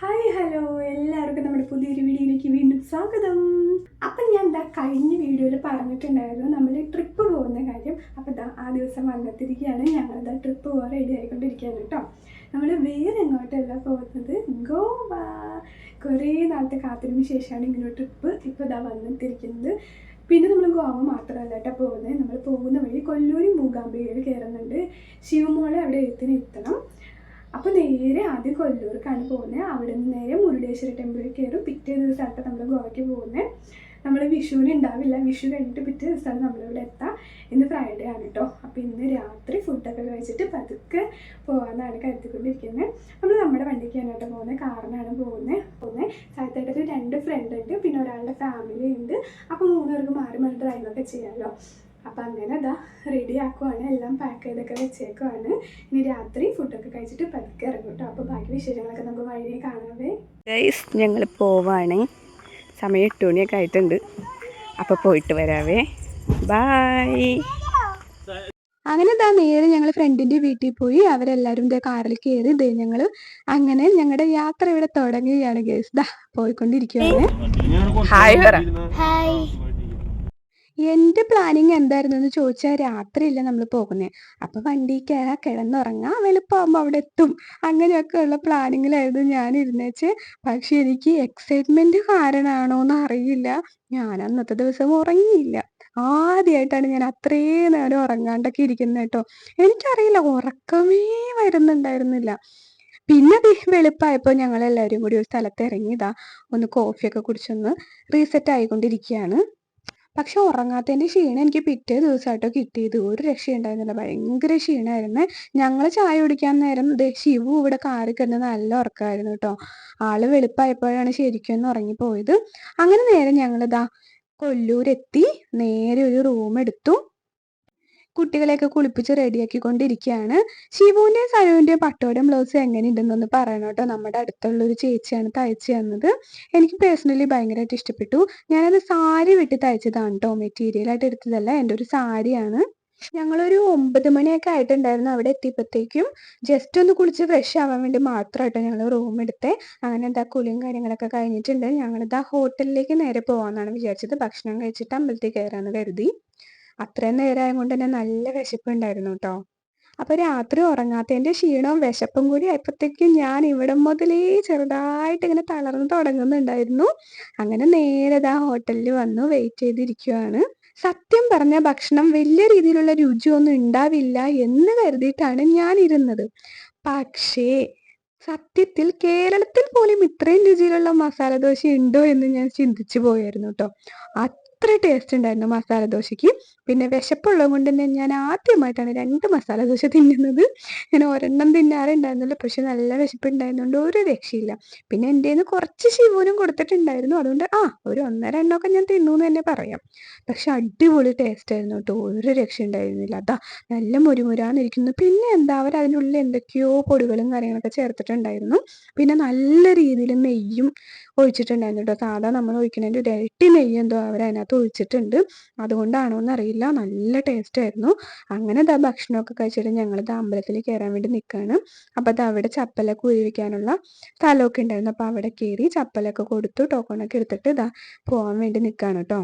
Hi hello എല്ലാവർക്കും നമ്മുടെ പുതിയൊരു വീഡിയോയിലേക്ക് വീണ്ടും സ്വാഗതം. അപ്പം ഞാൻ കഴിഞ്ഞ വീഡിയോയിൽ പറഞ്ഞിട്ടുണ്ടായിരുന്നു നമ്മൾ ട്രിപ്പ് പോകുന്ന കാര്യം. അപ്പം ആ ദിവസം വന്നെത്തിരിക്കുകയാണ്. ഞങ്ങൾ ട്രിപ്പ് പോകാൻ റെഡി ആയിക്കൊണ്ടിരിക്കുകയാണ് കേട്ടോ. നമ്മൾ വേറെ എങ്ങോട്ടല്ല പോകുന്നത്, ഗോവ. കുറേ നാളത്തെ കാത്തിരിന് ശേഷമാണ് ഇങ്ങനെ ട്രിപ്പ് ഇപ്പോൾ വന്നെത്തിയിരിക്കുന്നത്. പിന്നെ നമ്മൾ ഗോവ മാത്രമല്ല കേട്ടോ പോകുന്നത്. നമ്മൾ പോകുന്ന വഴി കൊല്ലൂരും മൂകാംബികയിൽ കയറുന്നുണ്ട്. ശിവമോളെ അവിടെ എത്തണം. അപ്പോൾ നേരെ ആദ്യം കൊല്ലൂർക്കാണ് പോകുന്നത്. അവിടെ നിന്ന് നേരെ മുരുടേശ്വര ടെമ്പിളിൽ കയറും. പിറ്റേ ദിവസമായിട്ട് നമ്മൾ ഗോവയ്ക്ക് പോകുന്നത്. നമ്മൾ വിഷുവിന് ഉണ്ടാവില്ല. വിഷു കഴിഞ്ഞിട്ട് പിറ്റേ ദിവസമാണ് നമ്മളിവിടെ എത്താം. ഇന്ന് ഫ്രൈഡേ ആണ് കേട്ടോ. അപ്പോൾ ഇന്ന് രാത്രി ഫുഡൊക്കെ കഴിച്ചിട്ട് പതുക്കെ പോകാമെന്നാണ് കരുതിക്കൊണ്ടിരിക്കുന്നത്. നമ്മൾ നമ്മുടെ വണ്ടിക്കാണ് കേട്ടോ പോകുന്നത്. കാറിനാണ് പോകുന്നത്. സ്ഥലത്തായിട്ടൊരു 2 ഫ്രണ്ട് ഉണ്ട്, പിന്നെ ഒരാളുടെ ഫാമിലി ഉണ്ട്. അപ്പോൾ 3 പേർക്ക് മാറി മാറി ഡ്രൈവൊക്കെ ചെയ്യാമല്ലോ. അപ്പം അങ്ങനെ റെഡി ആക്കുവാണ്, എല്ലാം പാക്ക് ചെയ്തൊക്കെ വെച്ചേക്കുവാണ്. ഇനി രാത്രി ഫുഡൊക്കെ കഴിച്ചിട്ട് പതുക്കെ ഇറങ്ങും കേട്ടോ. അപ്പോൾ ബാക്കി വിശേഷങ്ങളൊക്കെ നമുക്ക് വഴിയെ കാണാവേ. ഗൈസ്, ഞങ്ങൾ പോവാണ്. സമയം 8 മണിയൊക്കെ ആയിട്ടുണ്ട്. അപ്പോൾ പോയിട്ട് വരാവേ. ബായ്. അങ്ങനെ നേരെ ഞങ്ങൾ ഫ്രണ്ടിൻ്റെ വീട്ടിൽ പോയി. അവരെല്ലാവരും കാറിൽ കയറി ഞങ്ങൾ അങ്ങനെ ഞങ്ങളുടെ യാത്ര ഇവിടെ തുടങ്ങുകയാണ്. ഗൈസ് പോയിക്കൊണ്ടിരിക്കുകയാണ്. ഹായ്. എൻ്റെ പ്ലാനിങ് എന്തായിരുന്നു ചോദിച്ചാൽ, രാത്രിയില്ല നമ്മൾ പോകുന്നത്. അപ്പോൾ വണ്ടി കയറാൻ, കിടന്നുറങ്ങാം, വെളുപ്പാകുമ്പോൾ അവിടെ എത്തും. അങ്ങനെയൊക്കെ ഉള്ള പ്ലാനിങ്ങിലായിരുന്നു ഞാൻ ഇരുന്നേച്ച്. പക്ഷെ എനിക്ക് എക്സൈറ്റ്മെൻറ്റ് കാരണമാണോ എന്ന് അറിയില്ല, ഞാൻ അന്നത്തെ ദിവസം ഉറങ്ങിയില്ല. ആദ്യമായിട്ടാണ് ഞാൻ അത്രയും നേരം ഉറങ്ങാണ്ടൊക്കെ ഇരിക്കുന്നത് കേട്ടോ. എനിക്കറിയില്ല, ഉറക്കമേ വരുന്നുണ്ടായിരുന്നില്ല. പിന്നെ വെളുപ്പായപ്പോൾ ഞങ്ങളെല്ലാവരും കൂടി ഒരു സ്ഥലത്ത് ഇറങ്ങിയതാ, ഒന്ന് കോഫിയൊക്കെ കുടിച്ചൊന്ന് റീസെറ്റ് ആയിക്കൊണ്ടിരിക്കുകയാണ്. പക്ഷെ ഉറങ്ങാത്തതിൻ്റെ ക്ഷീണം എനിക്ക് പിറ്റേ ദിവസമായിട്ടോ കിട്ടിയത്. ഒരു രക്ഷയുണ്ടായിരുന്നില്ല, ഭയങ്കര ക്ഷീണമായിരുന്നു. ഞങ്ങൾ ചായ കുടിക്കാൻ നേരം ശിവു ഇവിടെ കാറി കിടന്ന് നല്ല ഉറക്കമായിരുന്നു കേട്ടോ. ആള് വെളുപ്പായപ്പോഴാണ് ശരിക്കും ഒന്ന് ഉറങ്ങിപ്പോയത്. അങ്ങനെ നേരെ ഞങ്ങൾ കൊല്ലൂരെത്തി. നേരെ ഒരു റൂം എടുത്തു. കുട്ടികളെയൊക്കെ കുളിപ്പിച്ച് റെഡിയാക്കിക്കൊണ്ടിരിക്കുകയാണ്. ശിവുവിൻ്റെയും സനുവിൻ്റെയും പട്ടോടെയും ബ്ലൗസ് എങ്ങനെയുണ്ടെന്നൊന്ന് പറയണം കേട്ടോ. നമ്മുടെ അടുത്തുള്ളൊരു ചേച്ചിയാണ് തയ്ച്ചു തന്നത്. എനിക്ക് പേഴ്സണലി ഭയങ്കരമായിട്ട് ഇഷ്ടപ്പെട്ടു. ഞാനത് സാരി വിട്ട് തയ്ച്ചതാണ് കേട്ടോ, മെറ്റീരിയലായിട്ട് എടുത്തതല്ല. എൻ്റെ ഒരു സാരിയാണ്. ഞങ്ങളൊരു 9 മണിയൊക്കെ ആയിട്ടുണ്ടായിരുന്നു അവിടെ എത്തിയപ്പോഴത്തേക്കും. ജസ്റ്റ് ഒന്ന് ഫ്രഷ് ആവാൻ വേണ്ടി മാത്രമായിട്ടോ ഞങ്ങൾ റൂം എടുത്തേ. അങ്ങനെ കുളിയും കാര്യങ്ങളൊക്കെ കഴിഞ്ഞിട്ടുണ്ട്. ഞങ്ങളിതാ ഹോട്ടലിലേക്ക് നേരെ പോകാമെന്നാണ് വിചാരിച്ചത്. ഭക്ഷണം കഴിച്ചിട്ട് അമ്പലത്തിൽ കയറാമെന്ന് കരുതി. അത്രയും നേരമായത് കൊണ്ട് തന്നെ നല്ല വിശപ്പുണ്ടായിരുന്നു കേട്ടോ. അപ്പോൾ രാത്രി ഉറങ്ങാത്തതിൻ്റെ ക്ഷീണവും വിശപ്പും കൂടി ആയപ്പോഴത്തേക്കും ഞാൻ ഇവിടെ മുതലേ ചെറുതായിട്ട് ഇങ്ങനെ തളർന്ന് തുടങ്ങുന്നുണ്ടായിരുന്നു. അങ്ങനെ നേരെ ഹോട്ടലിൽ വന്നു വെയിറ്റ് ചെയ്തിരിക്കുകയാണ്. സത്യം പറഞ്ഞ ഭക്ഷണം വലിയ രീതിയിലുള്ള രുചിയൊന്നും ഉണ്ടാവില്ല എന്ന് കരുതിയിട്ടാണ് ഞാൻ ഇരുന്നത്. പക്ഷേ സത്യത്തിൽ കേരളത്തിൽ പോലും ഇത്രയും രുചിയിലുള്ള മസാല ദോശ ഉണ്ടോ എന്ന് ഞാൻ ചിന്തിച്ചു പോയായിരുന്നു കേട്ടോ. അത്ര ടേസ്റ്റ് ഉണ്ടായിരുന്നു മസാല ദോശയ്ക്ക്. പിന്നെ വിശപ്പുള്ളത് കൊണ്ട് തന്നെ ഞാൻ ആദ്യമായിട്ടാണ് 2 മസാല ദോശ തിന്നുന്നത്. ഞാൻ ഒരെണ്ണം തിന്നാറുണ്ടായിരുന്നില്ല, പക്ഷെ നല്ല വിശപ്പുണ്ടായിരുന്നുകൊണ്ട് ഒരു രക്ഷയില്ല. പിന്നെ എൻ്റെ നിന്ന് കുറച്ച് ശിവനും കൊടുത്തിട്ടുണ്ടായിരുന്നു. അതുകൊണ്ട് ഒരു 1-2 ഞാൻ തിന്നു എന്ന് തന്നെ പറയാം. പക്ഷെ അടിപൊളി ടേസ്റ്റ് ആയിരുന്നു കേട്ടോ, ഒരു രക്ഷ ഉണ്ടായിരുന്നില്ല. നല്ല മുരുമുരാന്നിരിക്കുന്നു. പിന്നെ അവരതിനുള്ളിൽ എന്തൊക്കെയോ പൊടികളും കാര്യങ്ങളൊക്കെ ചേർത്തിട്ടുണ്ടായിരുന്നു. പിന്നെ നല്ല രീതിയിൽ നെയ്യും ഒഴിച്ചിട്ടുണ്ടായിരുന്നു കേട്ടോ. സാധാ നമ്മൾ ഒഴിക്കുന്നതിൻ്റെ ഒരു ഇരട്ടി നെയ്യ് എന്തോ അവരതിനകത്ത് ഒഴിച്ചിട്ടുണ്ട്. അതുകൊണ്ടാണോ എന്നറിയില്ല, നല്ല ടേസ്റ്റ് ആയിരുന്നു. അങ്ങനെ ഭക്ഷണമൊക്കെ കഴിച്ചിട്ട് ഞങ്ങൾ അമ്പലത്തിൽ കയറാൻ വേണ്ടി നിൽക്കുകയാണ്. അപ്പോൾ അവിടെ ചപ്പലൊക്കെ ഊരി വയ്ക്കാനുള്ള സ്ഥലമൊക്കെ ഉണ്ടായിരുന്നു. അപ്പോൾ അവിടെ കയറി ചപ്പലൊക്കെ കൊടുത്തു, ടോക്കണൊക്കെ എടുത്തിട്ട് പോകാൻ വേണ്ടി നിൽക്കുകയാണ് കേട്ടോ.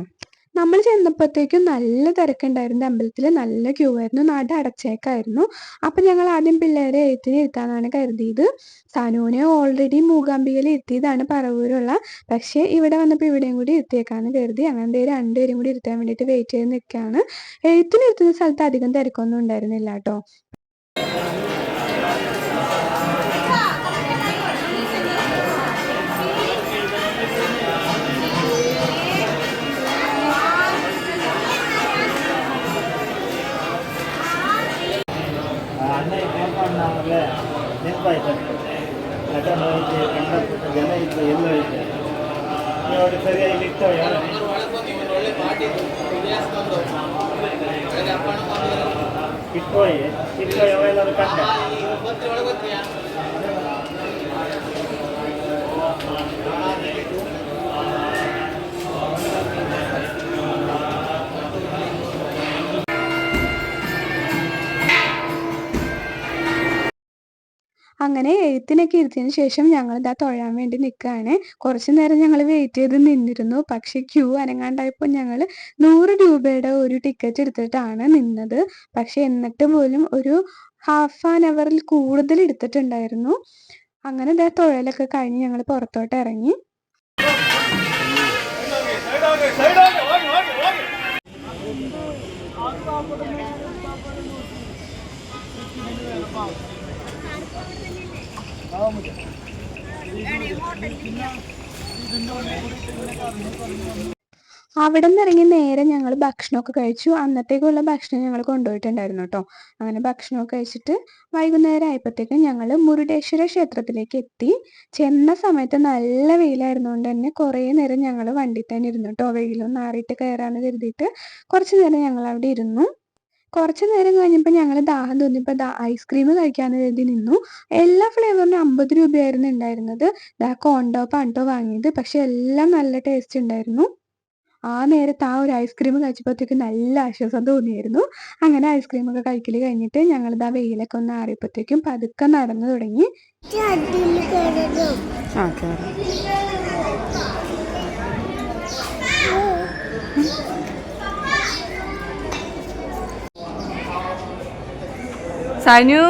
നമ്മൾ ചെന്നപ്പോഴത്തേക്കും നല്ല തിരക്കുണ്ടായിരുന്നു. അമ്പലത്തിൽ നല്ല ക്യൂ ആയിരുന്നു. നട അടച്ചേക്കായിരുന്നു. അപ്പം ഞങ്ങൾ ആദ്യം പിള്ളേരെ ഇരുത്താനാണ് കരുതിയത്. സനുവിനെ ഓൾറെഡി മൂകാംബികയിൽ ഇരുത്തിയതാണ് പറവൂരുള്ള. പക്ഷേ ഇവിടെ വന്നപ്പോൾ ഇവിടെയും കൂടി ഇരുത്തിയേക്കാന്ന് കരുതി. അങ്ങനെ 2 പേരും കൂടി ഇരുത്താൻ വേണ്ടിയിട്ട് വെയിറ്റ് ചെയ്ത് നിൽക്കുകയാണ്. ഇരുത്തുന്ന സ്ഥലത്ത് അധികം തിരക്കൊന്നും ഉണ്ടായിരുന്നില്ല കേട്ടോ. അങ്ങനെ എഴുത്തിനൊക്കെ ഇരുത്തിയതിന് ശേഷം ഞങ്ങളിതാ തൊഴാൻ വേണ്ടി നിൽക്കുകയാണ്. കുറച്ച് നേരം ഞങ്ങൾ വെയിറ്റ് ചെയ്ത് നിന്നിരുന്നു. പക്ഷേ ക്യൂ അനങ്ങാണ്ടായപ്പോൾ ഞങ്ങൾ 100 രൂപയുടെ ഒരു ടിക്കറ്റ് എടുത്തിട്ടാണ് നിന്നത്. പക്ഷേ എന്നിട്ട് പോലും ഒരു ഹാഫ് ആൻ അവറിൽ കൂടുതൽ എടുത്തിട്ടുണ്ടായിരുന്നു. അങ്ങനെ ദേ തൊഴലൊക്കെ കഴിഞ്ഞ് ഞങ്ങൾ പുറത്തോട്ട് ഇറങ്ങി. അവിടെ നിന്ന് ഇറങ്ങി നേരെ ഞങ്ങൾ ഭക്ഷണമൊക്കെ കഴിച്ചു. അന്നത്തേക്കുള്ള ഭക്ഷണം ഞങ്ങൾ കൊണ്ടുപോയിട്ടുണ്ടായിരുന്നു കേട്ടോ. അങ്ങനെ ഭക്ഷണമൊക്കെ കഴിച്ചിട്ട് വൈകുന്നേരം ആയപ്പോഴത്തേക്കും ഞങ്ങൾ മുരുടേശ്വര ക്ഷേത്രത്തിലേക്ക് എത്തി. ചെന്ന സമയത്ത് നല്ല വെയിലായിരുന്നുകൊണ്ട് തന്നെ കുറേ നേരം ഞങ്ങൾ വണ്ടിയിൽ തന്നെ ഇരുന്നു കേട്ടോ. വെയിലൊന്നും ആറിയിട്ട് കയറാമെന്ന് കരുതിയിട്ട് കുറച്ച് നേരം ഞങ്ങൾ അവിടെ ഇരുന്നു. കുറച്ച് നേരം കഴിഞ്ഞപ്പോൾ ഞങ്ങൾ ദാഹം തോന്നിയപ്പോൾ ഐസ്ക്രീം കഴിക്കാമെന്ന് കരുതി നിന്നു. എല്ലാ ഫ്ലേവറിനും 50 രൂപയായിരുന്നു ഉണ്ടായിരുന്നത്. കോണ്ടോപ്പാണ് കേട്ടോ വാങ്ങിയത്. പക്ഷെ എല്ലാം നല്ല ടേസ്റ്റ് ഉണ്ടായിരുന്നു. ആ നേരത്ത് ആ ഒരു ഐസ്ക്രീം കഴിച്ചപ്പോഴത്തേക്കും നല്ല ആശ്വാസം തോന്നിയായിരുന്നു. അങ്ങനെ ഐസ്ക്രീമൊക്കെ കഴിക്കൽ കഴിഞ്ഞിട്ട് ഞങ്ങളിതാ വെയിലൊക്കെ ഒന്ന് ആറിയപ്പോഴത്തേക്കും പതുക്കെ നടന്നു തുടങ്ങി. സനു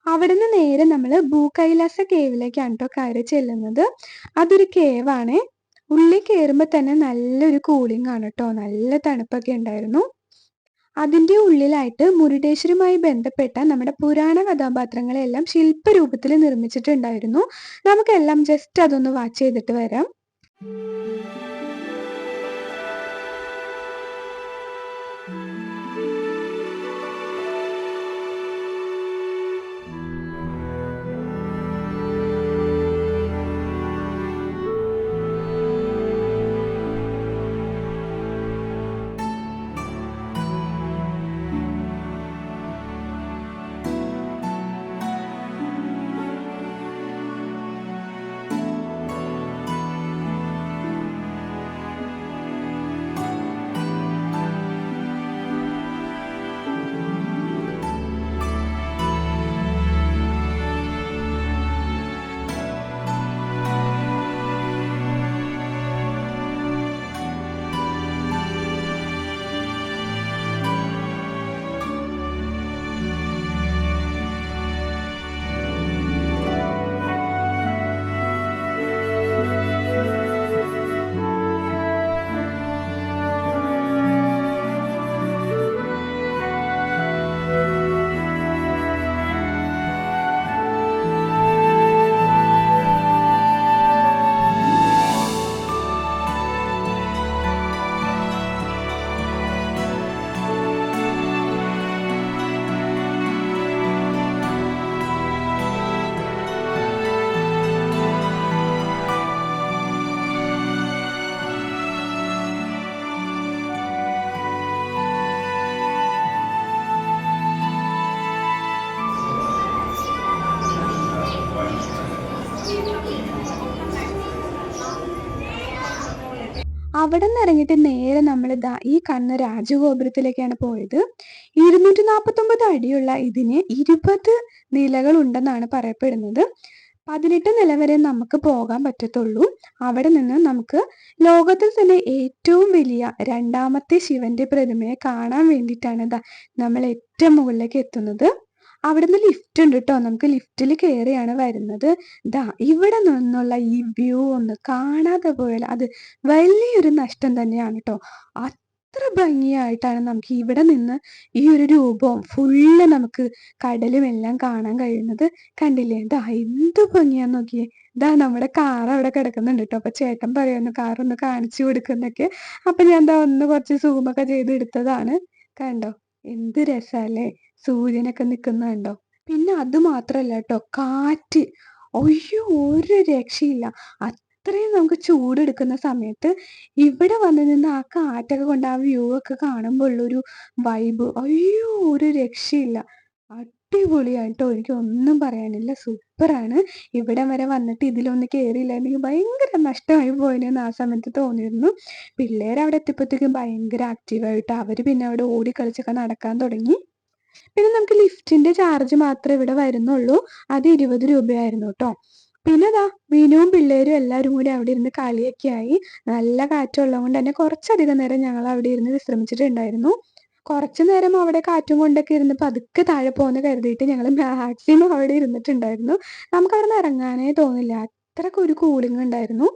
അവിടുന്ന് നേരെ നമ്മൾ ഭൂകൈലാസ കേവിലേക്കാണ് കേട്ടോ കയറി ചെല്ലുന്നത്. അതൊരു കേവാണ്. ഉള്ളിൽ കയറുമ്പോൾ തന്നെ നല്ലൊരു കൂളിംഗ് ആണ് കേട്ടോ. നല്ല തണുപ്പൊക്കെ ഉണ്ടായിരുന്നു. അതിൻ്റെ ഉള്ളിലായിട്ട് മുരുടേശ്വരുമായി ബന്ധപ്പെട്ട നമ്മുടെ പുരാണ കഥാപാത്രങ്ങളെല്ലാം ശില്പരൂപത്തിൽ നിർമ്മിച്ചിട്ടുണ്ടായിരുന്നു. നമുക്കെല്ലാം ജസ്റ്റ് അതൊന്ന് വാച്ച് ചെയ്തിട്ട് വരാം. അവിടെ നിന്ന് ഇറങ്ങിയിട്ട് നേരെ നമ്മൾ ഈ കാണുന്ന രാജഗോപുരത്തിലേക്കാണ് പോയത്. 249 അടിയുള്ള ഇതിന് 20 നിലകൾ ഉണ്ടെന്നാണ് പറയപ്പെടുന്നത്. 18 നില വരെ നമുക്ക് പോകാൻ പറ്റത്തുള്ളൂ. അവിടെ നിന്ന് നമുക്ക് ലോകത്തിൽ തന്നെ ഏറ്റവും വലിയ രണ്ടാമത്തെ ശിവന്റെ പ്രതിമയെ കാണാൻ വേണ്ടിയിട്ടാണ് നമ്മൾ ഏറ്റവും മുകളിലേക്ക് എത്തുന്നത്. അവിടുന്ന് ലിഫ്റ്റ് ഉണ്ട് കേട്ടോ. നമുക്ക് ലിഫ്റ്റിൽ കയറിയാണ് വരുന്നത്. ഇവിടെ നിന്നുള്ള ഈ വ്യൂ ഒന്ന് കാണാതെ പോയാൽ അത് വലിയൊരു നഷ്ടം തന്നെയാണ് കേട്ടോ. എത്ര ഭംഗിയായിട്ടാണ് നമുക്ക് ഇവിടെ നിന്ന് ഈ ഒരു രൂപവും ഫുള്ള് നമുക്ക് കടലും എല്ലാം കാണാൻ കഴിയുന്നത്. കണ്ടില്ലേ? ദാ എന്ത് ഭംഗിയാന്ന് നോക്കിയേ. ദാ നമ്മുടെ കാർ അവിടെ കിടക്കുന്നുണ്ട് ട്ടോ. അപ്പൊ ചേട്ടൻ പറയുന്നു കാർ ഒന്ന് കാണിച്ചു കൊടുക്കുന്നൊക്കെ. അപ്പൊ ഞാൻ ദാ ഒന്ന് കുറച്ച് സൂമൊക്കെ ചെയ്ത് എടുത്തതാണ്. കണ്ടോ? എന്ത് രസാല്ലേ? സൂര്യനൊക്കെ നിക്കുന്ന കണ്ടോ? പിന്നെ അത് മാത്രല്ല ട്ടോ, കാറ്റ്. അയ്യോ! ഒരു രക്ഷയില്ല. അത്രയും നമുക്ക് ചൂടെടുക്കുന്ന സമയത്ത് ഇവിടെ വന്ന് നിന്ന് ആ കാറ്റൊക്കെ കൊണ്ട് ആ വ്യൂ ഒക്കെ കാണുമ്പോൾ ഉള്ളൊരു വൈബ്, അയ്യോ! ഒരു രക്ഷയില്ല. അടിപൊളിയാട്ടോ. എനിക്കൊന്നും പറയാനില്ല. സൂപ്പറാണ്. ഇവിടം വരെ വന്നിട്ട് ഇതിലൊന്ന് കേറിയില്ലായിരുന്നെങ്കിൽ ഭയങ്കര നഷ്ടമായി പോയേനെന്ന് ആ സമയത്ത് തോന്നിയിരുന്നു. പിള്ളേര് അവിടെ എത്തിയപ്പോഴത്തേക്കും ഭയങ്കര ആക്റ്റീവായിട്ട് അവര് പിന്നെ അവിടെ ഓടിക്കളിച്ചൊക്കെ നടക്കാൻ തുടങ്ങി. പിന്നെ നമുക്ക് ലിഫ്റ്റിന്റെ ചാർജ് മാത്രമേ ഇവിടെ വരുന്നുള്ളൂ. അത് 20 രൂപയായിരുന്നു ട്ടോ. പിന്നെ ദാ വിനുവും പിള്ളേരും എല്ലാവരും കൂടി അവിടെ ഇരുന്ന് കളിയൊക്കെയായി. നല്ല കാറ്റുള്ളത് കൊണ്ട് തന്നെ കുറച്ചധികം നേരം ഞങ്ങൾ അവിടെ ഇരുന്ന് വിശ്രമിച്ചിട്ടുണ്ടായിരുന്നു. കുറച്ചു നേരം അവിടെ കാറ്റും കൊണ്ടൊക്കെ ഇരുന്ന് പതുക്കെ താഴെ പോകുന്ന കരുതിയിട്ട് ഞങ്ങൾ മാക്സിമം അവിടെ ഇരുന്നിട്ടുണ്ടായിരുന്നു. നമുക്ക് അവിടെ നിന്ന് ഇറങ്ങാനേ തോന്നില്ല. അത്രയ്ക്കൊരു കൂളിംഗ് ഉണ്ടായിരുന്നു.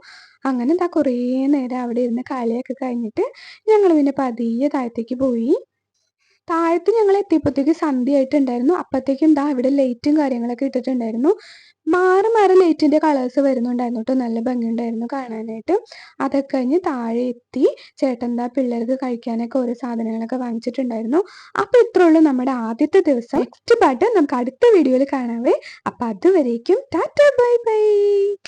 അങ്ങനെ ദാ കുറേ നേരം അവിടെ ഇരുന്ന് കളിയൊക്കെ കഴിഞ്ഞിട്ട് ഞങ്ങൾ പിന്നെ പതിയെ താഴത്തേക്ക് പോയി. താഴത്ത് ഞങ്ങൾ എത്തിയപ്പോഴത്തേക്ക് സന്ധ്യയായിട്ടുണ്ടായിരുന്നു. അപ്പത്തേക്കും ദാ ഇവിടെ ലൈറ്റും കാര്യങ്ങളൊക്കെ ഇട്ടിട്ടുണ്ടായിരുന്നു. മാറി മാറി ലൈറ്റിന്റെ കളേഴ്സ് വരുന്നുണ്ടായിരുന്നു ട്ടോ. നല്ല ഭംഗിയുണ്ടായിരുന്നു കാണാനായിട്ട്. അതൊക്കെ കഴിഞ്ഞ് താഴെ എത്തി. ചേട്ടൻ ദാ പിള്ളേർക്ക് കഴിക്കാനൊക്കെ ഓരോ സാധനങ്ങളൊക്കെ വാങ്ങിച്ചിട്ടുണ്ടായിരുന്നു. അപ്പൊ ഇത്രേ ഉള്ളൂ നമ്മുടെ ആദ്യത്തെ ദിവസം. നെക്സ്റ്റ് പാർട്ട് നമുക്ക് അടുത്ത വീഡിയോയിൽ കാണാവേ. അപ്പൊ അതുവരേക്കും ടാറ്റാ ബൈ ബൈ.